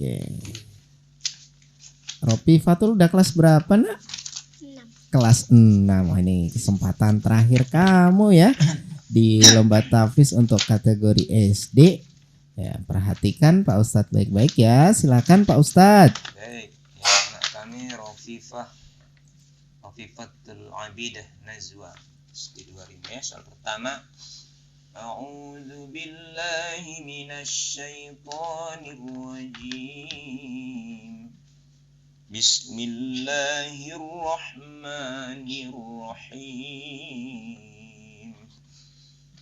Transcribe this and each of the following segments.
Oke. Ropi Fatul udah kelas berapa nak? 6. Kelas 6. Wah, ini kesempatan terakhir kamu ya di lomba tahfiz untuk kategori SD. Ya, perhatikan Pak Ustadz baik-baik ya. Silakan Pak Ustadz. Baik, ya, anak kami Rafifatul Abidah Nazwa. Kedua rimnya. Soal pertama, A'udzu billahi minasy syaithanir rajim. Bismillahirrahmanirrahim.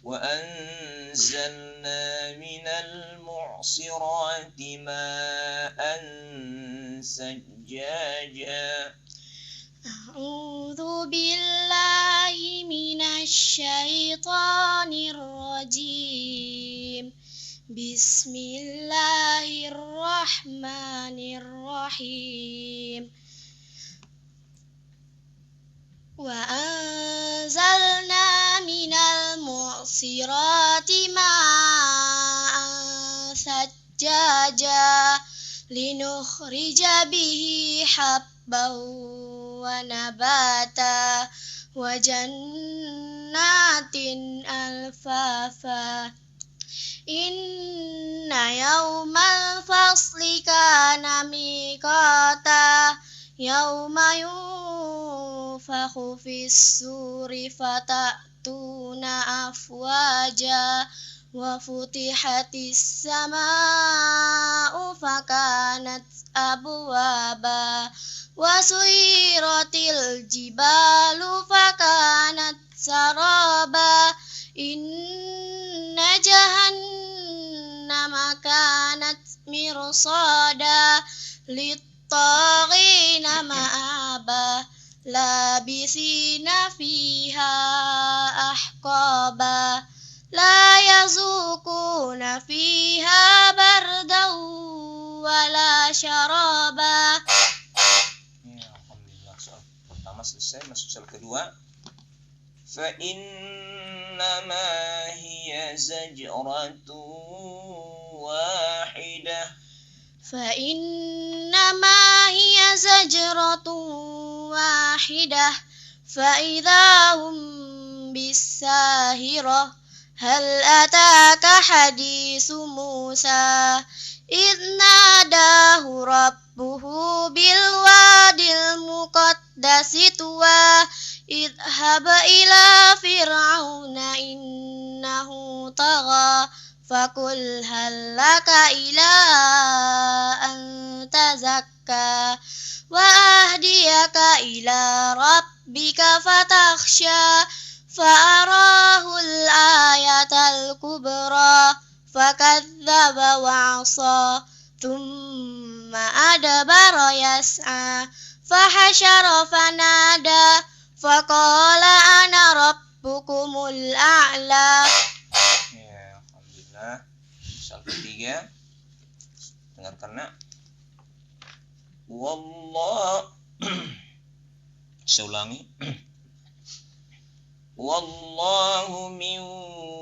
Wa anzalna minal mu'sirati ma'an sajjaja. A'udzu billahi minasy syaithanir rajim. Bismillahirrahmanirrahim. Wa anzalna minal mu'sirati ma'an sajjaja linukhrija bihi habban wa nabata wa jannatin alfafa. Inna yawmal fasli kana miqata yawma yunfakhu fis-suri fatatuna afwaja wa futihatis samaa'u fakanat abwaba wa suyiratil jibalu fakanat saraba. Inna jahannama kanat mirsada lit-taghina ma'aba labithina fiha ahqaba la yazukuna fiha bardan wala syaraba. Ya, alhamdulillah. Soal pertama selesai, masuk soal kedua. Fa innama hiya zajratun wahidah. Fa innama hiya zajratun wahidah fa idahum bis-sahirah. Hal ataka hadisu Musa idh nadahu rabbuhu bil wadil muqaddasi tuwa idhhab ila fir'auna innahu tagha fakul hal laka ila an tazakka wa ahdiyaka ila rabbika fatakhsha fa'arahul ayatal kubra fakadzdzaba wa 'asa thumma adbara yas'a fahasyara fanada faqala ana rabbukumul a'la. Ya, alhamdulillah. Soal ketiga, dengarkan nak. Saya ulangi. Wallahu min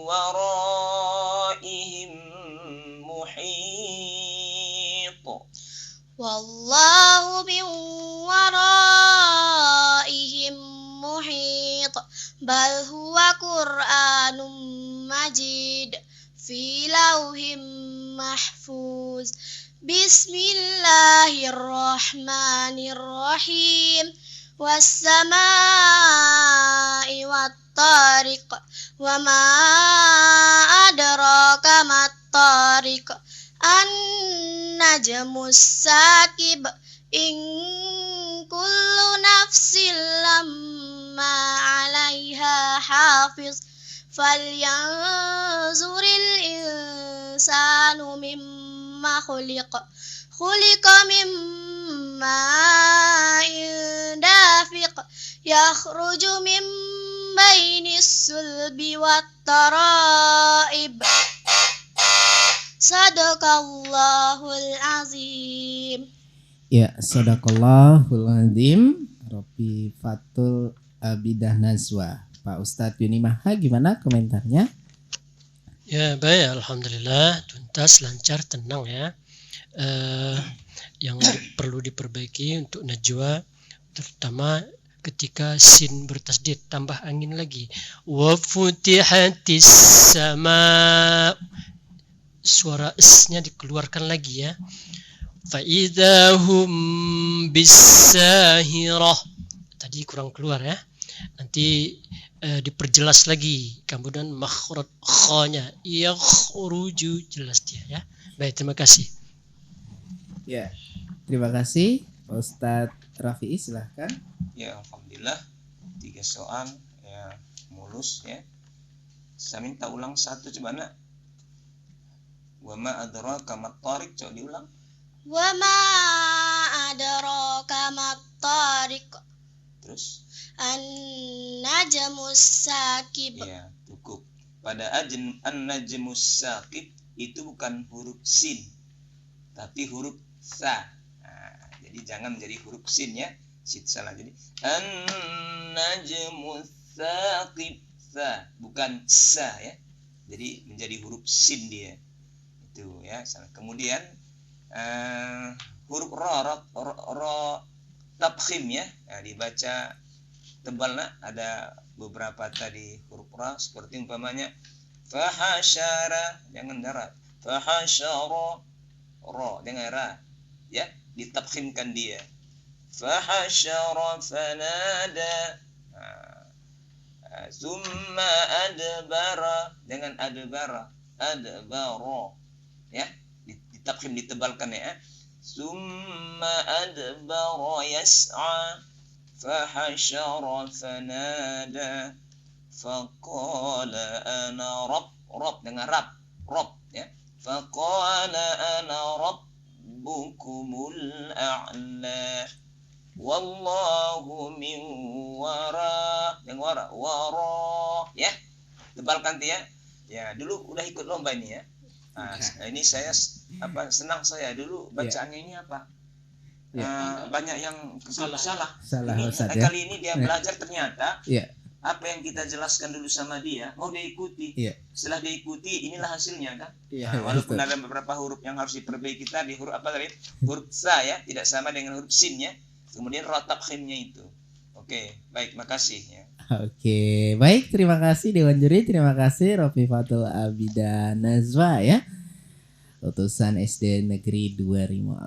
waraihim muhit. Wallahu min waraihim muhit. Bal huwa Qur'anum Majid fi lauhim mahfuz. Bismillahirrahmanirrahim. Was-samaa'i wat-tariq wa ma adraka mat-tariq an-najmus sakib in kullu nafsin lamma 'alaiha hafiz falyanzuril insanu mimma khuliqa mimma dafiq yakhruju min bainis sulbi wat taraib. Sadaqallahul azim. Ya, sadaqallahul azim. Rafifatul Abidah Nazwa. Pak Ustadz Yuni Maha, gimana komentarnya? Ya, baik, alhamdulillah, tuntas, lancar, tenang ya. yang perlu diperbaiki untuk najwa, terutama ketika sin bertasdid, tambah angin lagi. Wa futihatis sama, suara s-nya dikeluarkan lagi ya. Fa idahum bisahirah, tadi kurang keluar ya. Nanti diperjelas lagi, kemudian makhraj kha-nya yakhruju, jelas dia ya. Baik, terima kasih. Ya, terima kasih Pak Ustadz Rafi'i, silahkan. Ya, alhamdulillah 3 soal ya mulus ya. Saya minta ulang satu coba nak. Wa ma adraka mat tariq, coba diulang. Wa ma adraka mat tariq. Terus An-najmus sakib. ya cukup. Pada an-najmus saqib itu bukan huruf sin tapi huruf sa. Nah, jadi jangan menjadi huruf sin ya. Sin salah. Jadi an-najmus saqib, sa bukan sa ya. Jadi menjadi huruf sin dia. Itu ya. Kemudian huruf ra tabkhim ya. Nah, dibaca tebal nak. Ada beberapa tadi huruf ra seperti umpamanya fahasyara, jangan darat. Fahasyara, ra dengan ra ya, ditabkhimkan dia. Fahasyara fanada, summa adbara dengan adbara, adbara ya, ditabkhim, ditebalkan ya. Summa adbara yas'a, fahasyara fanada, faqala ana rabb dengan rabb ya. Faqala ana rabbukumul a'la, wallahu min wara, dengan wara ya, tebalkan dia ya. Dulu udah ikut lomba ini ya. Nah, ini saya senang saya dulu bacaannya ini apa banyak yang salah. Ini, Ustaz, ya. Kali ini dia belajar ternyata apa yang kita jelaskan dulu sama dia mau dia ikuti. Setelah dia ikuti, inilah hasilnya kan. Walaupun ada beberapa huruf yang harus diperbaiki tadi, huruf apa tadi? Huruf sa ya, tidak sama dengan huruf sin ya. Kemudian ra tabkhimnya itu. Oke, baik, makasih ya. Oke, baik, terima kasih Dewan Juri, terima kasih Rofifatul Abida Nazwa ya, lulusan SD Negeri 2 Rimau.